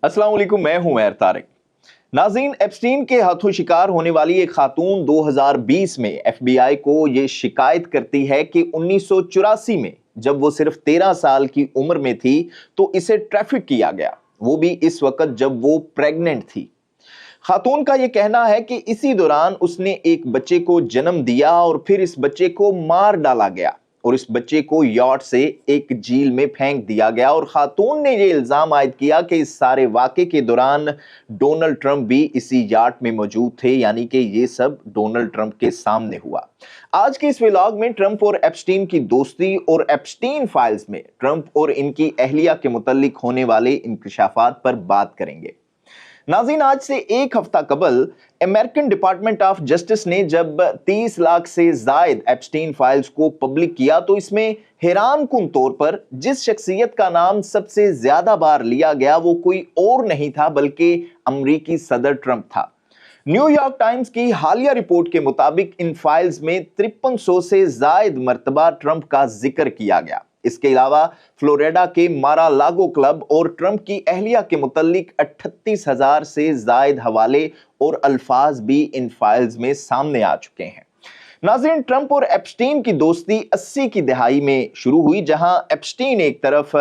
अस्सलाम वालेकुम, मैं हूं मैर तारिक। नाज़रीन, एप्स्टीन के हाथों शिकार होने वाली एक खातून 2020 में एफबीआई को ये शिकायत करती है कि 1984 में जब वो सिर्फ 13 साल की उम्र में थी तो इसे ट्रैफिक किया गया, वो भी इस वक्त जब वो प्रेग्नेंट थी। खातून का ये कहना है कि इसी दौरान उसने एक बच्चे को जन्म दिया और फिर इस बच्चे को मार डाला गया और इस बच्चे को यॉट से एक झील में फेंक दिया गया। और खातून ने ये इल्जाम आयद किया कि इस सारे वाक़े के दौरान डोनाल्ड ट्रंप भी इसी याट में मौजूद थे, यानी कि ये सब डोनाल्ड ट्रंप के सामने हुआ। आज के इस व्लॉग में ट्रंप और एप्स्टीन की दोस्ती और एप्स्टीन फाइल्स में ट्रंप और इनकी अहलिया के मुतल्लिक होने वाले इंकशाफात पर बात करेंगे। नाज़रीन, आज से एक हफ्ता कबल अमेरिकन डिपार्टमेंट ऑफ जस्टिस ने जब 30 लाख से जायद एप्स्टीन फाइल्स को पब्लिक किया तो इसमें हैरान कुन तौर पर जिस शख्सियत का नाम सबसे ज्यादा बार लिया गया वो कोई और नहीं था बल्कि अमरीकी सदर ट्रंप था। न्यूयॉर्क टाइम्स की हालिया रिपोर्ट के मुताबिक इन फाइल्स में 5300 से जायद मर्तबा ट्रंप का जिक्र किया गया। इसके अलावा फ्लोरिडा के मारा लागो क्लब और ट्रंप की अहलिया के मुतल्लिक 38,000 से जायद हवाले और अल्फाज भी इन फाइल्स में सामने आ चुके हैं। नाज़रीन, ट्रंप और एप्स्टीन की दोस्ती 80 की दहाई में शुरू हुई, जहां एप्स्टीन एक तरफ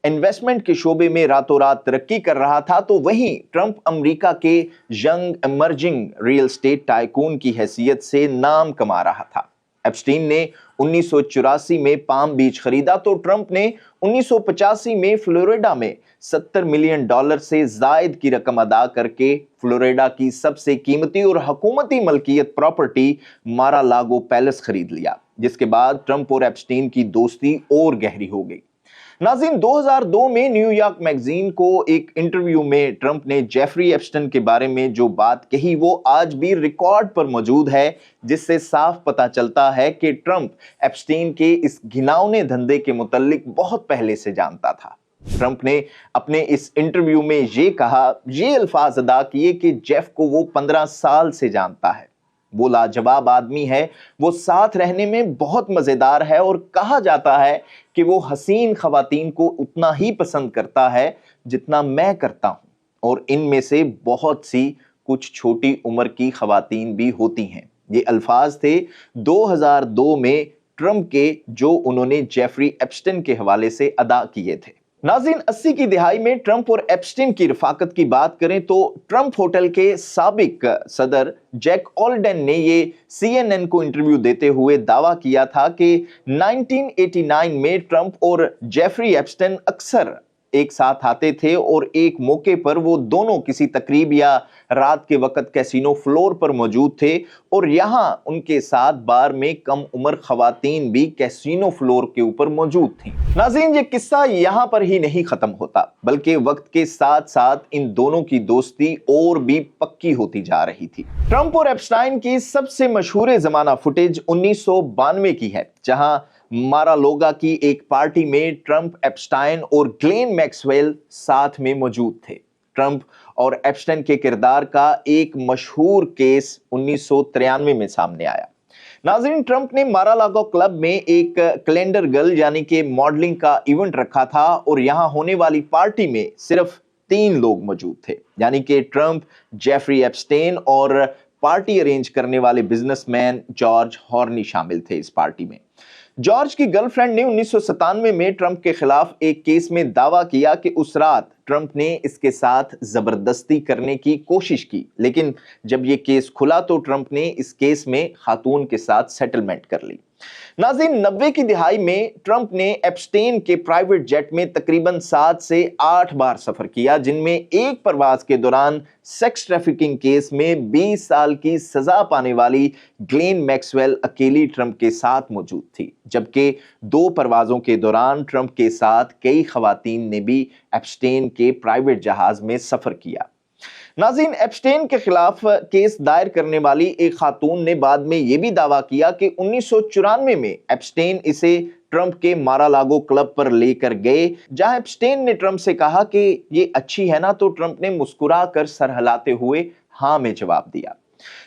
इन्वेस्टमेंट के शोबे में रातों रात तरक्की कर रहा था तो वहीं ट्रंप अमेरिका के young emerging real estate tycoon की हैसियत से नाम कमा रहा था। एप्स्टीन ने 1984 में पाम बीच खरीदा तो ट्रंप ने 1985 में फ्लोरिडा में $70 मिलियन से जायद की रकम अदा करके फ्लोरिडा की सबसे कीमती और हुकूमती मलकियत प्रॉपर्टी मारा लागो पैलेस खरीद लिया, जिसके बाद ट्रंप और एप्स्टीन की दोस्ती और गहरी हो गई। नाज़रीन, 2002 में न्यूयॉर्क मैगजीन को एक इंटरव्यू में ट्रंप ने जेफरी एप्स्टीन के बारे में जो बात कही वो आज भी रिकॉर्ड पर मौजूद है, जिससे साफ पता चलता है कि ट्रंप एप्स्टीन के इस घिनौने धंधे के मुतल्लिक बहुत पहले से जानता था। ट्रंप ने अपने इस इंटरव्यू में ये अल्फाज अदा किए कि जेफ को वो 15 साल से जानता है, वो लाजवाब आदमी है, वो साथ रहने में बहुत मजेदार है और कहा जाता है कि वो हसीन खवातीन को उतना ही पसंद करता है जितना मैं करता हूं और इनमें से बहुत सी कुछ छोटी उम्र की खवातीन भी होती हैं। ये अल्फाज थे 2002 में ट्रंप के, जो उन्होंने जेफरी एप्स्टीन के हवाले से अदा किए थे। नाज़रीन, 80 की दिहाई में ट्रंप और एप्स्टीन की रफाकत की बात करें तो ट्रंप होटल के साबिक सदर जैक ऑल्डेन ने ये CNN को इंटरव्यू देते हुए दावा किया था कि 1989 में ट्रंप और जेफरी एप्स्टीन अक्सर एक साथ आते थे और एक मौके पर वो दोनों किसी तकरीब या रात के वक्त कैसीनो फ्लोर पर मौजूद थे और यहां उनके साथ बार में कम उम्र खवातीन भी कैसीनो फ्लोर के ऊपर मौजूद थीं। नाज़रीन, ये किस्सा यहां पर ही नहीं खत्म होता बल्कि वक्त के साथ साथ इन दोनों की दोस्ती और भी पक्की होती जा रही थी। ट्रंप और एप्स्टाइन की सबसे मशहूर जमाना फुटेज 1992 की है, जहां मारालोगा की एक पार्टी में ट्रंप, एप्स्टाइन और ग्लेन मैक्सवेल साथ में मौजूद थे। ट्रंप और एप्स्टाइन के किरदार का एक मशहूर केस 1993 में सामने आया। नाज़रीन, ट्रंप ने मारालागो क्लब में एक कैलेंडर गर्ल यानी कि मॉडलिंग का इवेंट रखा था और यहां होने वाली पार्टी में सिर्फ 3 लोग मौजूद थे, यानी कि ट्रंप, जेफरी एप्स्टीन और पार्टी अरेंज करने वाले बिजनेसमैन जॉर्ज हॉर्नी शामिल थे इस पार्टी में। जॉर्ज की गर्लफ्रेंड ने 1997 में ट्रंप के खिलाफ एक केस में दावा किया कि उस रात ट्रंप ने इसके साथ जबरदस्ती करने की कोशिश की, लेकिन जब यह केस खुला तो ट्रंप ने इस केस में खातून के साथ सेटलमेंट कर ली। नाज़रीन, 90 की दिहाई में ट्रंप ने एप्स्टीन के प्राइवेट जेट में तकरीबन 7 से 8 बार सफर किया, जिनमें एक परवाज के दौरान सेक्स ट्रैफिकिंग केस में 20 साल की सजा पाने वाली ग्लेन मैक्सवेल अकेली ट्रंप के साथ मौजूद थी, जबकि 2 परवाजों के दौरान ट्रंप के साथ कई खवातीन ने भी एप्स्टीन के प्राइवेट जहाज में सफर किया। नाज़रीन, एप्स्टीन के खिलाफ केस दायर करने वाली एक खातून ने बाद में यह भी दावा किया कि 1994 में एप्स्टीन इसे ट्रंप के मारालागो क्लब पर लेकर गए, जहां एप्स्टीन ने ट्रंप से कहा कि ये अच्छी है ना, तो ट्रंप ने मुस्कुरा कर सर हिलाते हुए हाँ में जवाब दिया।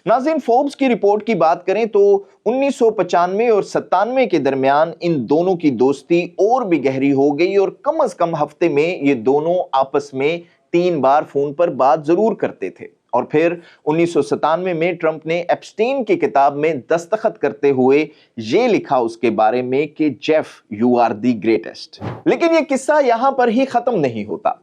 नाज़रीन, फोर्ब्स की रिपोर्ट की बात करें तो 1995 और 97 के दरमियान इन दोनों की दोस्ती और भी गहरी हो गई और कम से कम हफ्ते में ये दोनों आपस में 3 बार फोन पर बात जरूर करते थे। और फिर 1997 में ट्रंप ने एप्स्टीन की किताब में दस्तखत करते हुए ये लिखा उसके बारे में कि Jeff, you are the greatest. लेकिन ये किस्सा यहां पर ही खत्म नहीं होता।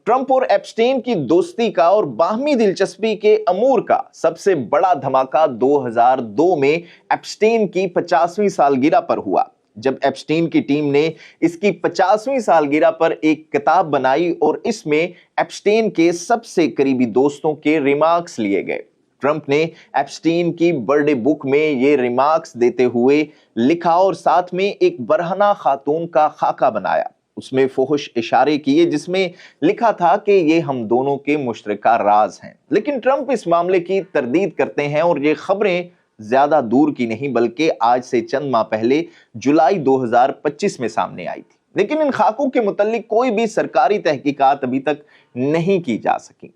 ट्रंप और एप्स्टीन की दोस्ती का और बाहमी दिलचस्पी के अमूर का सबसे बड़ा धमाका 2002 में एप्स्टीन की 50वीं सालगिरह पर हुआ, जब एप्स्टीन की टीम ने इसकी 50वीं सालगिरह पर एक किताब बनाई और इसमें एप्स्टीन के सबसे करीबी दोस्तों के रिमार्क्स लिए गए। ट्रंप ने एप्स्टीन की बर्थडे बुक में ये रिमार्क्स देते हुए लिखा और साथ में एक बरहना खातून का खाका बनाया, उसमें फोहश इशारे किए जिसमें लिखा था कि ये हम दोनों के मुश्तरका राज हैं। लेकिन ट्रंप इस मामले की तरदीद करते हैं और ये खबरें ज्यादा दूर की नहीं बल्कि आज से चंद माह पहले जुलाई 2025 में सामने आई थी। लेकिन इन खाकों के मुतालिक कोई भी सरकारी तहकीकात अभी तक नहीं की जा सकी।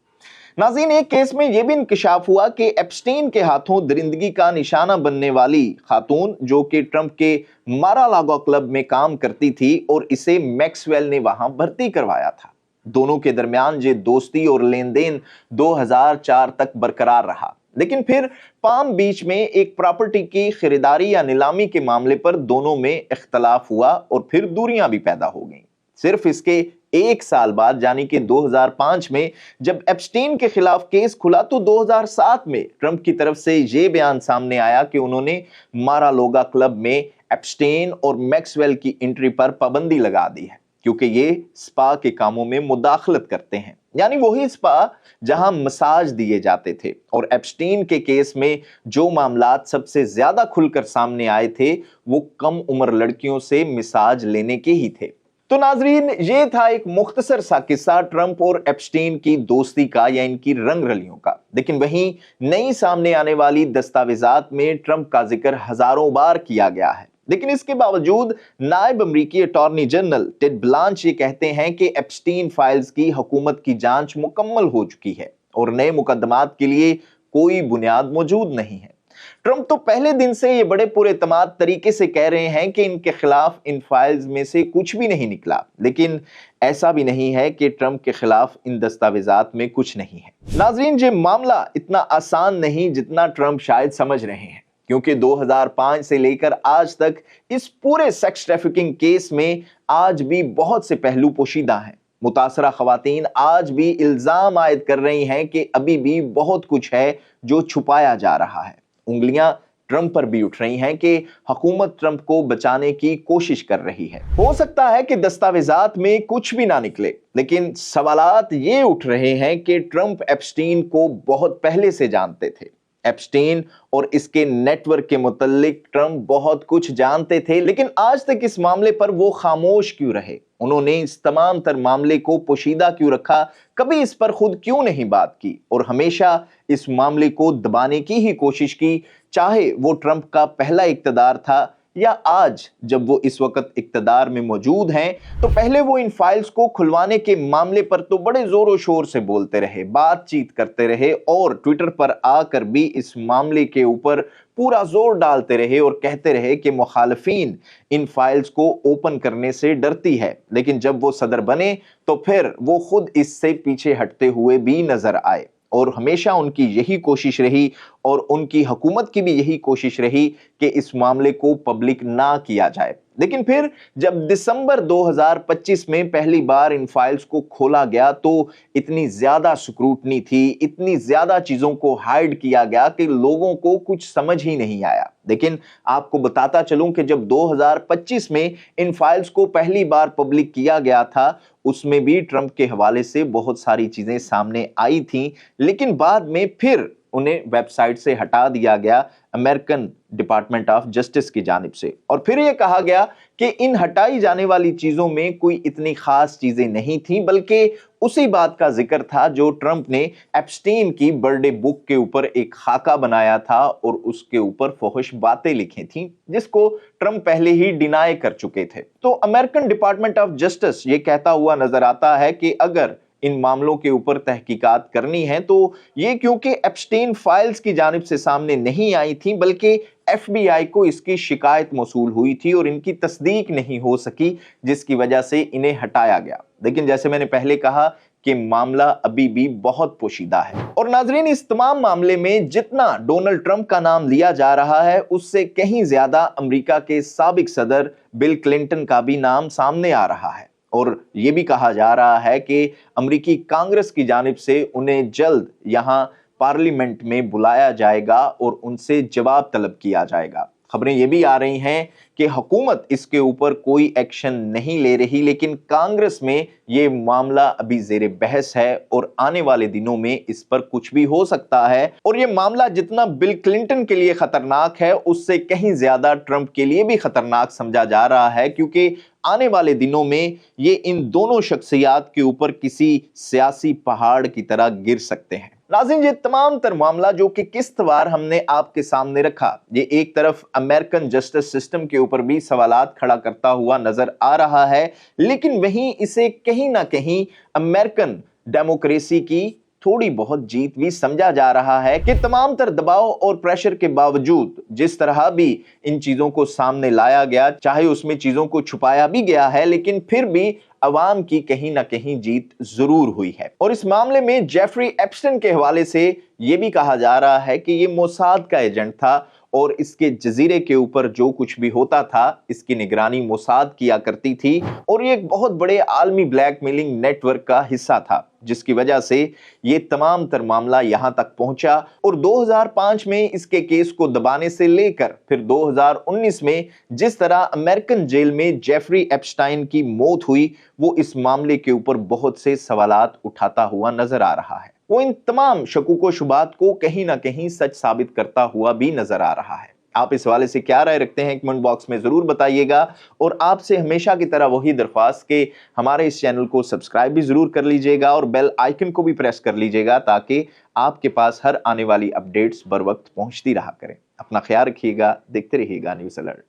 नाज़रीन, एक केस में यह भी इंकशाफ हुआ कि एप्स्टीन के हाथों दरिंदगी का निशाना बनने वाली खातून, जो कि ट्रंप के मारा-लागो क्लब में काम करती थी और इसे मैक्सवेल ने वहां भर्ती करवाया था। दोनों के दरमियान ये दोस्ती और लेन देन 2004 तक बरकरार रहा। लेकिन फिर पाम बीच में एक प्रॉपर्टी की खरीदारी या नीलामी के मामले पर दोनों में इख्तलाफ हुआ और फिर दूरियां भी पैदा हो गईं। सिर्फ इसके एक साल बाद यानी कि 2005 में जब एप्स्टीन के खिलाफ केस खुला तो 2007 में ट्रंप की तरफ से यह बयान सामने आया कि उन्होंने मारा-लोगा क्लब में एप्स्टीन और मैक्सवेल की एंट्री पर पाबंदी लगा दी है, क्योंकि ये स्पा के कामों में मुदाखलत करते हैं, यानी वही स्पा जहां मसाज दिए जाते थे। और एप्स्टीन के केस में जो मामलात सबसे ज्यादा खुलकर सामने आए थे वो कम उम्र लड़कियों से मसाज लेने के ही थे। तो नाजरीन, ये था एक मुख्तसर सा किस्सा ट्रंप और एप्स्टीन की दोस्ती का या इनकी रंग रलियों का। लेकिन वहीं नई सामने आने वाली दस्तावेजात में ट्रंप का जिक्र हजारों बार किया गया है। लेकिन इसके बावजूद नायब अमरीकी अटॉर्नी जनरल टेड ब्लांच ये कहते हैं कि एप्स्टीन फाइल्स की हुकूमत की जांच मुकम्मल हो चुकी है और नए मुकदमात के लिए कोई बुनियाद मौजूद नहीं है। ट्रंप तो पहले दिन से ये बड़े पुरएतमाद तरीके से कह रहे हैं कि इनके खिलाफ इन फाइल्स में से कुछ भी नहीं निकला, लेकिन ऐसा भी नहीं है कि ट्रंप के खिलाफ इन दस्तावेजात में कुछ नहीं है। नाजरीन, ये मामला इतना आसान नहीं जितना ट्रंप शायद समझ रहे हैं, क्योंकि 2005 से लेकर आज तक इस पूरे सेक्स ट्रैफिकिंग केस में आज भी बहुत से पहलू पोशीदा हैं। मुतासरा खवातीन आज भी इल्जाम आयद कर रही हैं कि अभी भी बहुत कुछ है जो छुपाया जा रहा है। उंगलियां ट्रंप पर भी उठ रही हैं कि हुकूमत ट्रंप को बचाने की कोशिश कर रही है। हो सकता है कि दस्तावेजात में कुछ भी ना निकले, लेकिन सवालात ये उठ रहे हैं कि ट्रंप एप्स्टीन को बहुत पहले से जानते थे। एप्स्टीन और इसके नेटवर्क के मुतालिक ट्रंप बहुत कुछ जानते थे, लेकिन आज तक इस मामले पर वो खामोश क्यों रहे? उन्होंने इस तमाम तर मामले को पोशीदा क्यों रखा? कभी इस पर खुद क्यों नहीं बात की और हमेशा इस मामले को दबाने की ही कोशिश की, चाहे वो ट्रंप का पहला इक्तदार था या आज जब वो इस वक्त इक्तदार में मौजूद हैं। तो पहले वो इन फाइल्स को खुलवाने के मामले पर तो बड़े जोरों शोर से बोलते रहे, बातचीत करते रहे और ट्विटर पर आकर भी इस मामले के ऊपर पूरा जोर डालते रहे और कहते रहे कि मुखालिफिन इन फाइल्स को ओपन करने से डरती है। लेकिन जब वो सदर बने तो फिर वो खुद इससे पीछे हटते हुए भी नजर आए और हमेशा उनकी यही कोशिश रही और उनकी हुकूमत की भी यही कोशिश रही कि इस मामले को पब्लिक ना किया जाए। लेकिन फिर जब दिसंबर 2025 में पहली बार इन फाइल्स को खोला गया तो इतनी ज्यादा स्क्रूटनी थी, इतनी ज्यादा चीजों को हाइड किया गया कि लोगों को कुछ समझ ही नहीं आया। लेकिन आपको बताता चलूं कि जब 2025 में इन फाइल्स को पहली बार पब्लिक किया गया था, उसमें भी ट्रंप के हवाले से बहुत सारी चीजें सामने आई थीं, लेकिन बाद में फिर उन्हें वेबसाइट से हटा दिया गया अमेरिकन डिपार्टमेंट ऑफ जस्टिस की जानिब से। और फिर यह कहा गया कि इन हटाई जाने वाली चीजों में कोई इतनी खास चीजें नहीं थी, बल्कि उसी बात का जिक्र था जो ट्रंप ने एप्स्टीन की बर्थडे बुक के ऊपर एक खाका बनाया था और उसके ऊपर फौहश बातें लिखी थीं, जिसको ट्रंप पहले ही डिनाई कर चुके थे। तो अमेरिकन डिपार्टमेंट ऑफ जस्टिस ये कहता हुआ नजर आता है कि अगर इन मामलों के ऊपर तहकीकात करनी है तो ये क्योंकि एप्स्टीन फाइल्स की जानिब से सामने नहीं आई थी, बल्कि FBI को इसकी शिकायत मौसूल हुई थी और इनकी तस्दीक नहीं हो सकी, जिसकी वजह से इन्हें हटाया गया। लेकिन जैसे मैंने पहले कहा کہ معاملہ ابھی بھی بہت پوشیدہ ہے۔ اور ناظرین، اس تمام معاملے میں جتنا ڈونلڈ ٹرمپ کا نام لیا جا رہا ہے اس سے کہیں زیادہ امریکہ کے سابق صدر بل کلنٹن کا بھی نام سامنے آ رہا ہے، اور یہ بھی کہا جا رہا ہے کہ امریکی کانگریس کی جانب سے انہیں جلد یہاں پارلیمنٹ میں بلایا جائے گا اور ان سے جواب طلب کیا جائے گا۔ خبریں یہ بھی آ رہی ہیں کہ حکومت اس کے اوپر کوئی ایکشن نہیں لے رہی، لیکن کانگریس میں یہ معاملہ ابھی زیر بحث ہے اور آنے والے دنوں میں اس پر کچھ بھی ہو سکتا ہے۔ اور یہ معاملہ جتنا بل کلنٹن کے لیے خطرناک ہے اس سے کہیں زیادہ ٹرمپ کے لیے بھی خطرناک سمجھا جا رہا ہے، کیونکہ آنے والے دنوں میں یہ ان دونوں شخصیات کے اوپر کسی سیاسی پہاڑ کی طرح گر سکتے ہیں۔ ناظرین، یہ تمام تر معاملہ جو کہ قسط وار ہم نے آپ کے سامنے رکھا، یہ ایک طرف امریکن جسٹس سسٹم کے اوپر بھی سوالات کھڑا کرتا ہوا نظر آ رہا ہے، لیکن وہیں اسے کہیں نہ کہیں امریکن ڈیموکریسی کی تھوڑی بہت جیت بھی سمجھا جا رہا ہے کہ تمام تر دباؤ اور پریشر کے باوجود جس طرح بھی ان چیزوں کو سامنے لایا گیا، چاہے اس میں چیزوں کو چھپایا بھی گیا ہے، لیکن پھر بھی عوام کی کہیں نہ کہیں جیت ضرور ہوئی ہے۔ اور اس معاملے میں جیفری ایپسٹن کے حوالے سے یہ بھی کہا جا رہا ہے کہ یہ موساد کا ایجنٹ تھا اور اس کے جزیرے کے اوپر جو کچھ بھی ہوتا تھا اس کی نگرانی موساد کیا کرتی تھی، اور یہ ایک بہت بڑے عالمی بلیک میلنگ نیٹ ورک کا حصہ تھا، جس کی وجہ سے یہ تمام تر معاملہ یہاں تک پہنچا۔ اور 2005 میں اس کے کیس کو دبانے سے لے کر پھر 2019 میں جس طرح امریکن جیل میں جیفری ایپسٹائن کی موت ہوئی، وہ اس معاملے کے اوپر بہت سے سوالات اٹھاتا ہوا نظر آ رہا ہے۔ وہ ان تمام شکوک و شبہات کو کہیں نہ کہیں سچ ثابت کرتا ہوا بھی نظر آ رہا ہے۔ آپ اس حوالے سے کیا رائے رکھتے ہیں کمنٹ باکس میں ضرور بتائیے گا، اور آپ سے ہمیشہ کی طرح وہی درخواست کہ ہمارے اس چینل کو سبسکرائب بھی ضرور کر لیجئے گا اور بیل آئیکن کو بھی پریس کر لیجئے گا تاکہ آپ کے پاس ہر آنے والی اپڈیٹس بر وقت پہنچتی رہا کریں۔ اپنا خیال رکھیے گا، دیکھتے رہیے گا نیوز الرٹ۔